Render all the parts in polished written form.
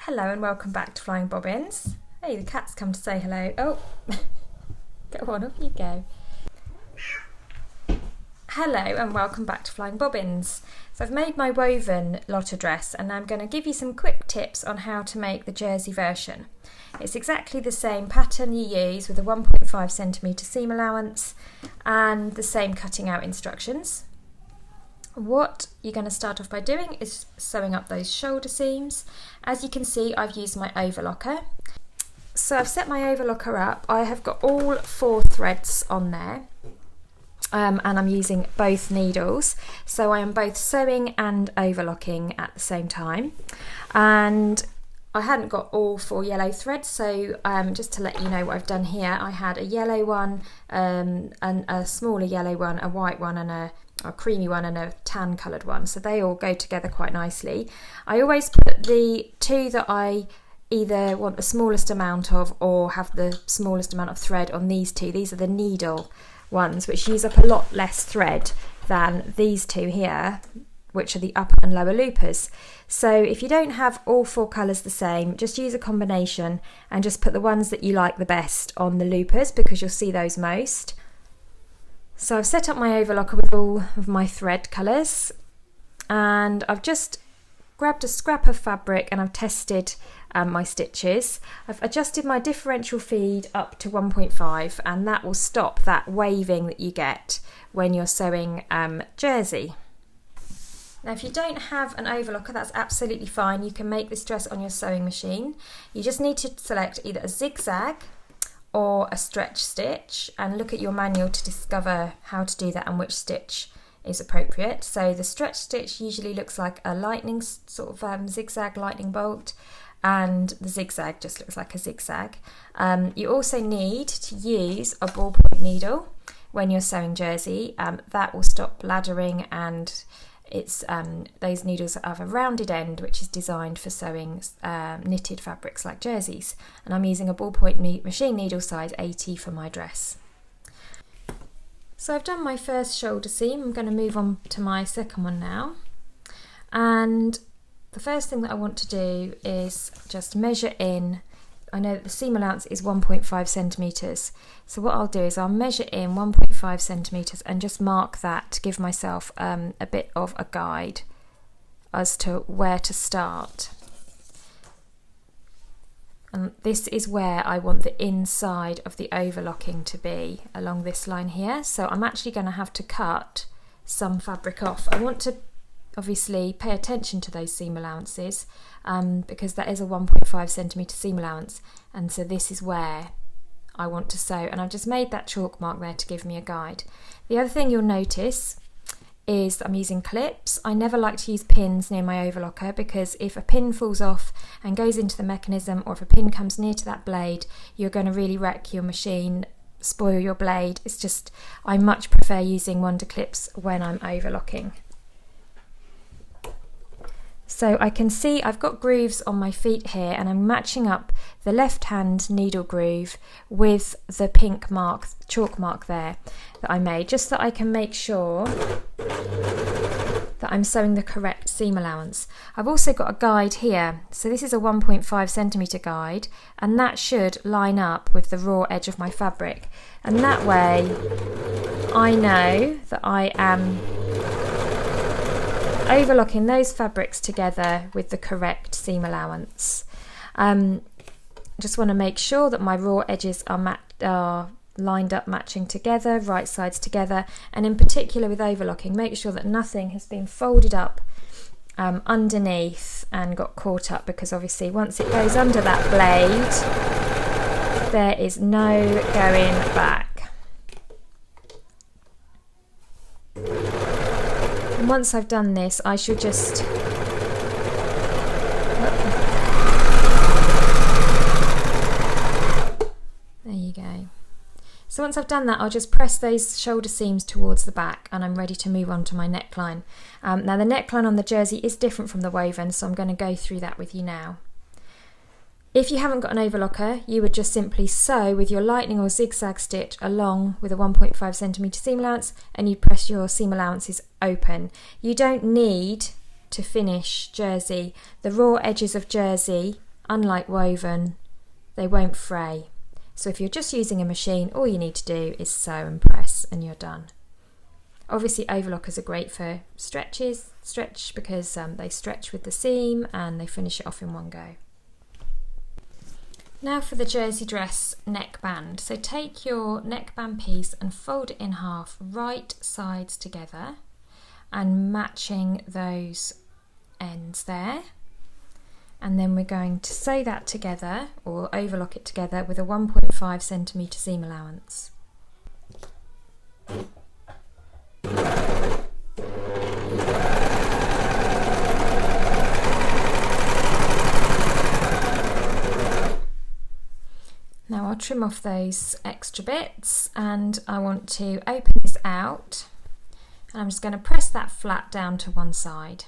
Hello and welcome back to Flying Bobbins. Hey, the cat's come to say hello. Oh, go on, off you go. Hello and welcome back to Flying Bobbins. So I've made my woven Lotta dress and I'm going to give you some quick tips on how to make the jersey version. It's exactly the same pattern you use with a 1.5cm seam allowance and the same cutting out instructions. What you're going to start off by doing is sewing up those shoulder seams. As you can see, I've used my overlocker. So I've set my overlocker up. I have got all 4 threads on there and I'm using both needles. So I am both sewing and overlocking at the same time. And I hadn't got all 4 yellow threads, so just to let you know what I've done here, I had a yellow one, and a smaller yellow one, a white one and a creamy one and a tan coloured one, so they all go together quite nicely. I always put the 2 that I either want the smallest amount of or have the smallest amount of thread on these 2. These are the needle ones, which use up a lot less thread than these 2 here, which are the upper and lower loopers. So if you don't have all 4 colours the same, just use a combination and just put the ones that you like the best on the loopers because you'll see those most. So I've set up my overlocker with all of my thread colours and I've just grabbed a scrap of fabric and I've tested my stitches. I've adjusted my differential feed up to 1.5 and that will stop that waving that you get when you're sewing jersey. Now if you don't have an overlocker, that's absolutely fine. You can make this dress on your sewing machine. You just need to select either a zigzag or a stretch stitch and look at your manual to discover how to do that and which stitch is appropriate. So the stretch stitch usually looks like a lightning sort of zigzag lightning bolt, and the zigzag just looks like a zigzag. You also need to use a ballpoint needle when you're sewing jersey. That will stop laddering, and it's those needles have a rounded end which is designed for sewing knitted fabrics like jerseys, and I'm using a ballpoint machine needle size 80 for my dress. So I've done my first shoulder seam. I'm going to move on to my second one now, and the first thing that I want to do is just measure in. I know that the seam allowance is 1.5 centimetres, so what I'll do is I'll measure in 1.5 centimetres and just mark that to give myself a bit of a guide as to where to start. And this is where I want the inside of the overlocking to be, along this line here. So I'm actually going to have to cut some fabric off. I want to obviously pay attention to those seam allowances because that is a 1.5 centimetre seam allowance, and so this is where I want to sew, and I've just made that chalk mark there to give me a guide. The other thing you'll notice is that I'm using clips. I never like to use pins near my overlocker because if a pin falls off and goes into the mechanism, or if a pin comes near to that blade, you're going to really wreck your machine, spoil your blade. It's just, I much prefer using wonder clips when I'm overlocking. So I can see I've got grooves on my feet here, and I'm matching up the left hand needle groove with the pink chalk mark there that I made, just so I can make sure that I'm sewing the correct seam allowance. I've also got a guide here, so this is a 1.5 centimetre guide, and that should line up with the raw edge of my fabric, and that way I know that I am overlocking those fabrics together with the correct seam allowance. Just want to make sure that my raw edges are lined up, matching together, right sides together, and in particular with overlocking, make sure that nothing has been folded up underneath and got caught up, because obviously once it goes under that blade there is no going back. And once I've done this, I should just there you go. So once I've done that, I'll just press those shoulder seams towards the back and I'm ready to move on to my neckline. Now the neckline on the jersey is different from the woven, so I'm going to go through that with you now. If you haven't got an overlocker, you would just simply sew with your lightning or zigzag stitch along with a 1.5 centimetre seam allowance, and you press your seam allowances open. You don't need to finish jersey. The raw edges of jersey unlike woven, they won't fray. So if you're just using a machine, all you need to do is sew and press and you're done. Obviously overlockers are great for stretch because they stretch with the seam and they finish it off in one go. Now for the jersey dress neckband. So take your neckband piece and fold it in half, right sides together, and matching those ends there. And then we're going to sew that together or overlock it together with a 1.5 centimetre seam allowance. Now I'll trim off those extra bits, and I want to open this out, and I'm just going to press that flat down to one side.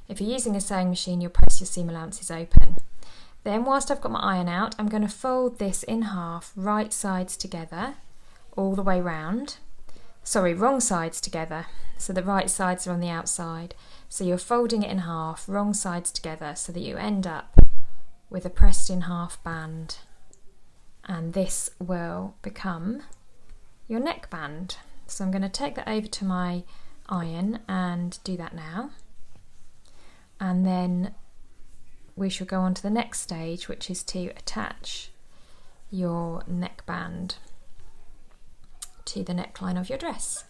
If you're using a sewing machine, you'll press your seam allowances open. Then whilst I've got my iron out, I'm going to fold this in half, right sides together, all the way round. Sorry, wrong sides together. So the right sides are on the outside. So you're folding it in half, wrong sides together, so that you end up with a pressed in half band. And this will become your neckband. So I'm going to take that over to my iron and do that now. And then we shall go on to the next stage, which is to attach your neckband to the neckline of your dress.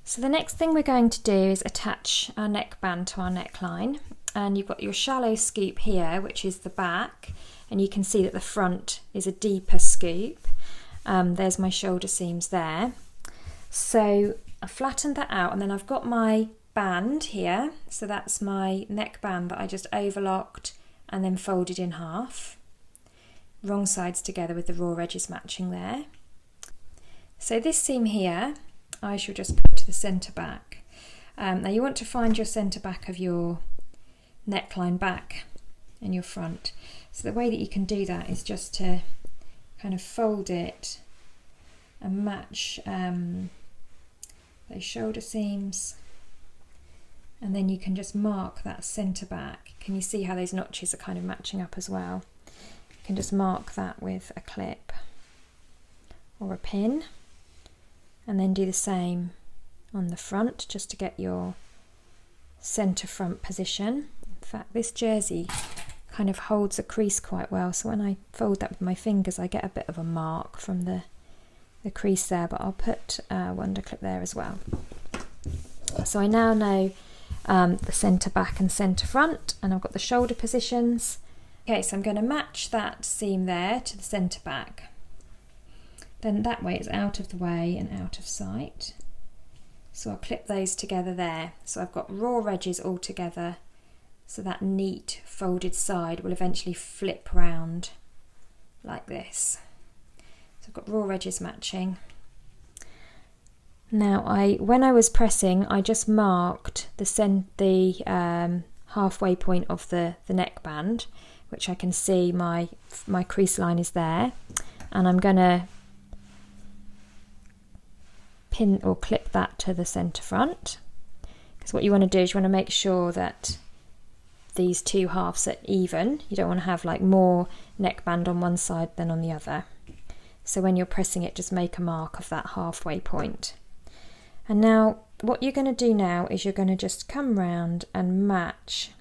So the next thing we're going to do is attach our neckband to our neckline, and you've got your shallow scoop here, which is the back, and you can see that the front is a deeper scoop. There's my shoulder seams there. So I flattened that out, and then I've got my band here, so that's my neckband that I just overlocked and then folded in half, wrong sides together with the raw edges matching there. So this seam here I shall just put to the centre back. Now you want to find your centre back of your neckline back and your front. So the way that you can do that is just to kind of fold it and match those shoulder seams, and then you can just mark that centre back. Can you see how those notches are kind of matching up as well? You can just mark that with a clip or a pin, and then do the same on the front just to get your centre front position. In fact, this jersey kind of holds a crease quite well, so when I fold that with my fingers I get a bit of a mark from the crease there, but I'll put a wonder clip there as well. So I now know the centre back and centre front, and I've got the shoulder positions. Okay, so I'm going to match that seam there to the centre back. Then that way it's out of the way and out of sight. So I'll clip those together there. So I've got raw edges all together, so that neat folded side will eventually flip round like this. So I've got raw edges matching. Now when I was pressing, I just marked the halfway point of the neckband, which I can see my crease line is there, and I'm going to pin or clip that to the centre front, because what you want to do is you want to make sure that these two halves are even. You don't want to have like more neckband on one side than on the other. So when you're pressing it, just make a mark of that halfway point. And now what you're going to do now is you're going to just come round and match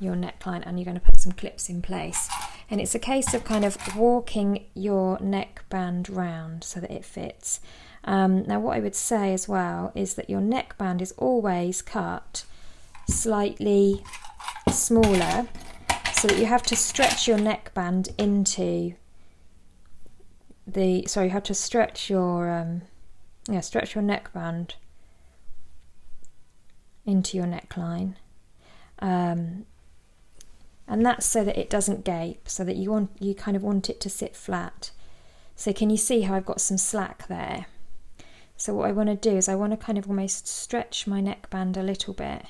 your neckline, and you're going to put some clips in place. And it's a case of kind of walking your neckband round so that it fits. Now what I would say as well is that your neckband is always cut slightly smaller, so that you have to stretch your neckband into you have to stretch your stretch your neckband into your neckline, and that's so that it doesn't gape, so that you kind of want it to sit flat. So can you see how I've got some slack there? So what I want to do is I want to kind of almost stretch my neckband a little bit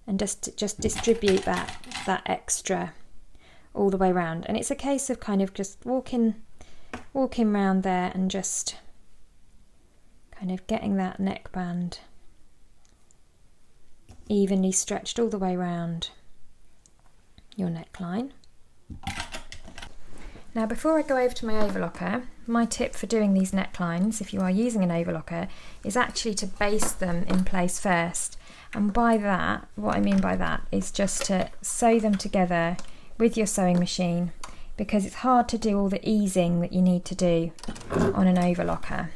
and just distribute that extra all the way around. And it's a case of kind of just walking around there and just kind of getting that neckband evenly stretched all the way around your neckline. Now before I go over to my overlocker, my tip for doing these necklines, if you are using an overlocker, is actually to baste them in place first. And by that, what I mean by that is just to sew them together with your sewing machine, because it's hard to do all the easing that you need to do on an overlocker.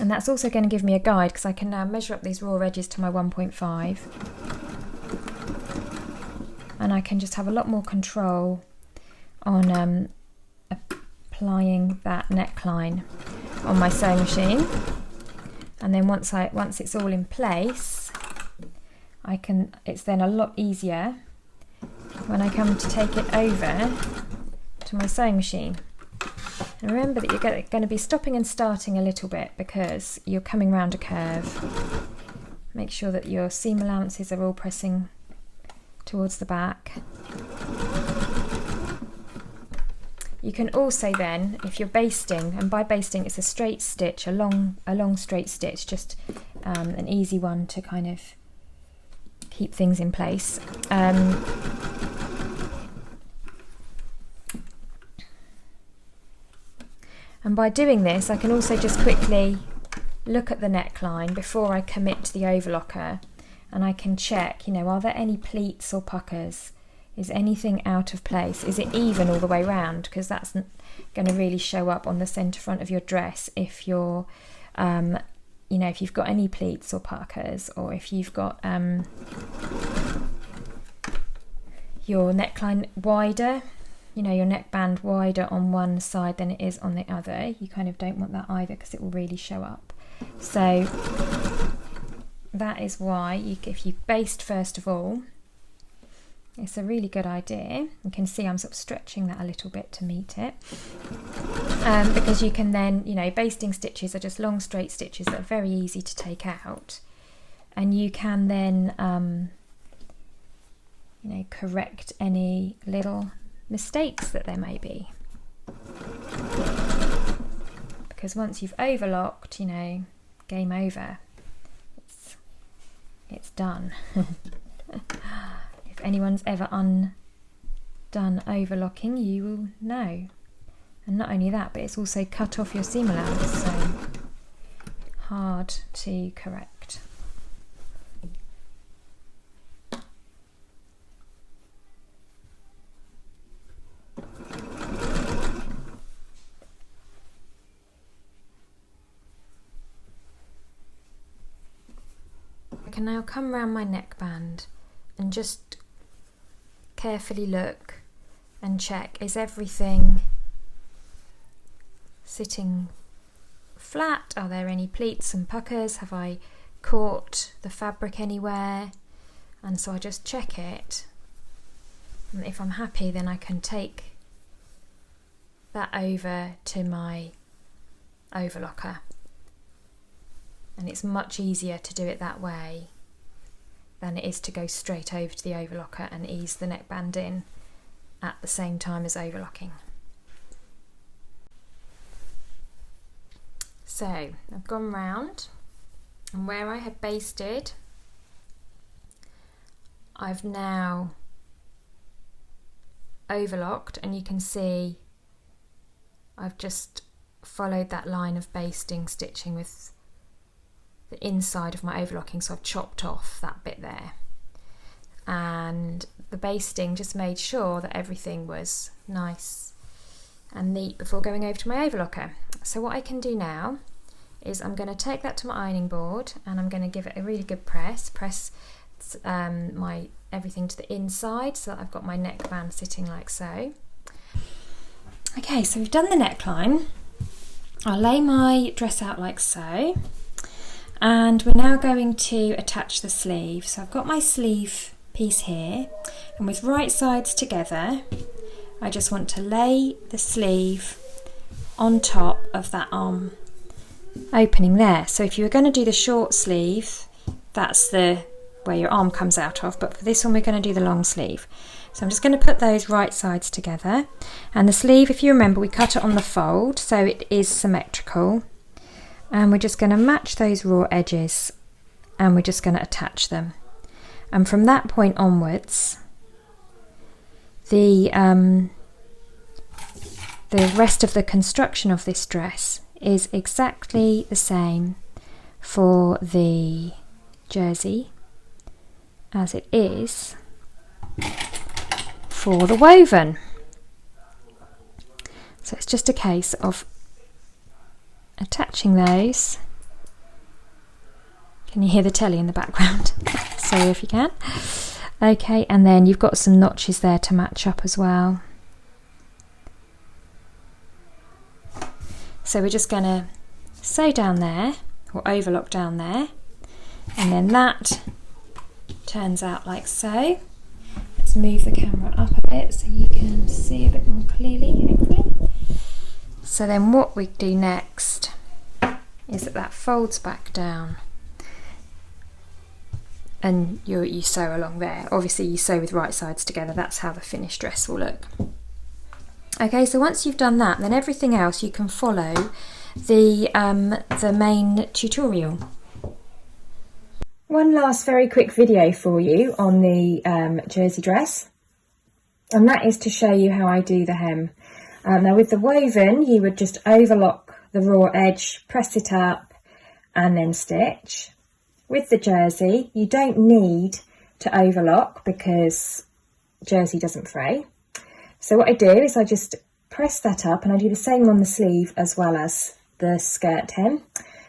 And that's also going to give me a guide, because I can now measure up these raw edges to my 1.5, and I can just have a lot more control on applying that neckline on my sewing machine. And then once it's all in place, it's then a lot easier when I come to take it over to my sewing machine. And remember that you're going to be stopping and starting a little bit because you're coming round a curve. Make sure that your seam allowances are all pressing towards the back. You can also then, if you're basting, and by basting it's a straight stitch, a long straight stitch, just an easy one to kind of keep things in place. And by doing this, I can also just quickly look at the neckline before I commit to the overlocker, and I can check, are there any pleats or puckers? Is anything out of place? Is it even all the way round? Because that's going to really show up on the centre front of your dress if you're, if you've got any pleats or puckers, or if you've got your neckline wider, your neckband wider on one side than it is on the other. You kind of don't want that either, because it will really show up. So that is why if you baste first of all, it's a really good idea. You can see I'm sort of stretching that a little bit to meet it, because you can then, basting stitches are just long straight stitches that are very easy to take out, and you can then correct any little mistakes that there may be, because once you've overlocked, game over, it's done. If anyone's ever undone overlocking, you will know. And not only that, but it's also cut off your seam allowance, so hard to correct. I can now come round my neckband and just carefully look and check, is everything sitting flat? Are there any pleats and puckers? Have I caught the fabric anywhere? And so I just check it, and if I'm happy, then I can take that over to my overlocker, and it's much easier to do it that way than it is to go straight over to the overlocker and ease the neckband in at the same time as overlocking. So I've gone round, and where I had basted, I've now overlocked, and you can see I've just followed that line of basting stitching with the inside of my overlocking, so I've chopped off that bit there, and the basting just made sure that everything was nice and neat before going over to my overlocker. So what I can do now is I'm going to take that to my ironing board, and I'm going to give it a really good press my everything to the inside, so that I've got my neckband sitting like so. Okay, so we've done the neckline. I'll lay my dress out like so, and we're now going to attach the sleeve. So I've got my sleeve piece here, and with right sides together, I just want to lay the sleeve on top of that arm opening there. So if you were going to do the short sleeve, that's the where your arm comes out of, but for this one we're going to do the long sleeve. So I'm just going to put those right sides together, and the sleeve, if you remember, we cut it on the fold so it is symmetrical, and we're just going to match those raw edges, and we're just going to attach them. and from that point onwards the rest of the construction of this dress is exactly the same for the jersey as it is for the woven. So it's just a case of attaching those. Can you hear the telly in the background? Sorry if you can. Okay, and then you've got some notches there to match up as well. So we're just going to sew down there, or overlock down there, and then that turns out like so. Let's move the camera up a bit so you can see a bit more clearly, hopefully. So then what we do next is that folds back down, and you sew along there. Obviously you sew with right sides together, that's how the finished dress will look. Okay, so once you've done that, then everything else you can follow the main tutorial. One last very quick video for you on the jersey dress, and that is to show you how I do the hem. Now with the woven, you would just overlock the raw edge, press it up, and then stitch. With the jersey, you don't need to overlock because jersey doesn't fray. So what I do is I just press that up, and I do the same on the sleeve as well as the skirt hem.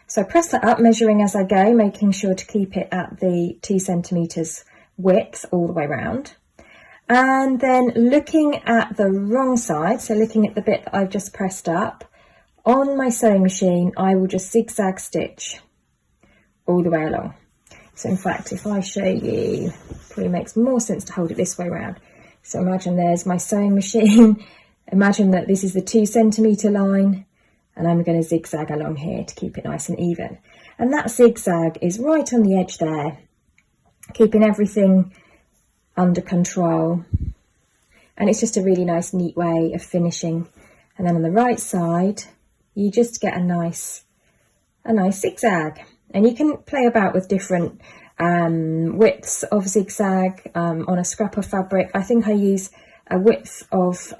So I press that up, measuring as I go, making sure to keep it at the 2 centimetres width all the way around. And then looking at the wrong side, so looking at the bit that I've just pressed up, on my sewing machine I will just zigzag stitch all the way along. So in fact, if I show you, probably makes more sense to hold it this way around. So imagine there's my sewing machine, imagine that this is the 2 centimetre line, and I'm going to zigzag along here to keep it nice and even. And that zigzag is right on the edge there, keeping everything under control. And it's just a really nice, neat way of finishing. And then on the right side, you just get a nice zigzag. And you can play about with different widths of zigzag on a scrap of fabric. I think I use a width of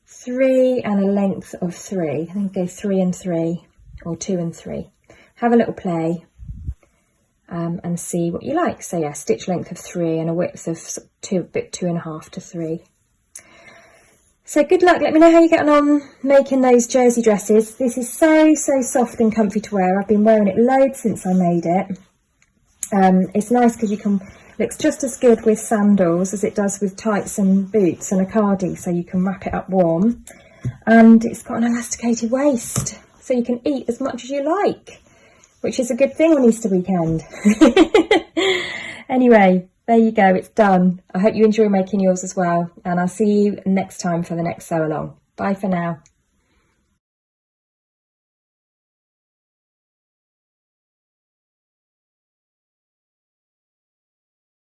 3 and a length of 3. I think go 3 and 3 or 2 and 3. Have a little play and see what you like. So yeah, stitch length of 3 and a width of 2.5 to 3. So good luck. Let me know how you're getting on making those jersey dresses. This is so soft and comfy to wear. I've been wearing it loads since I made it. It's nice because looks just as good with sandals as it does with tights and boots and a cardi, so you can wrap it up warm. And it's got an elasticated waist, so you can eat as much as you like, which is a good thing on Easter weekend. Anyway, there you go, it's done. I hope you enjoy making yours as well, and I'll see you next time for the next sew along. Bye for now.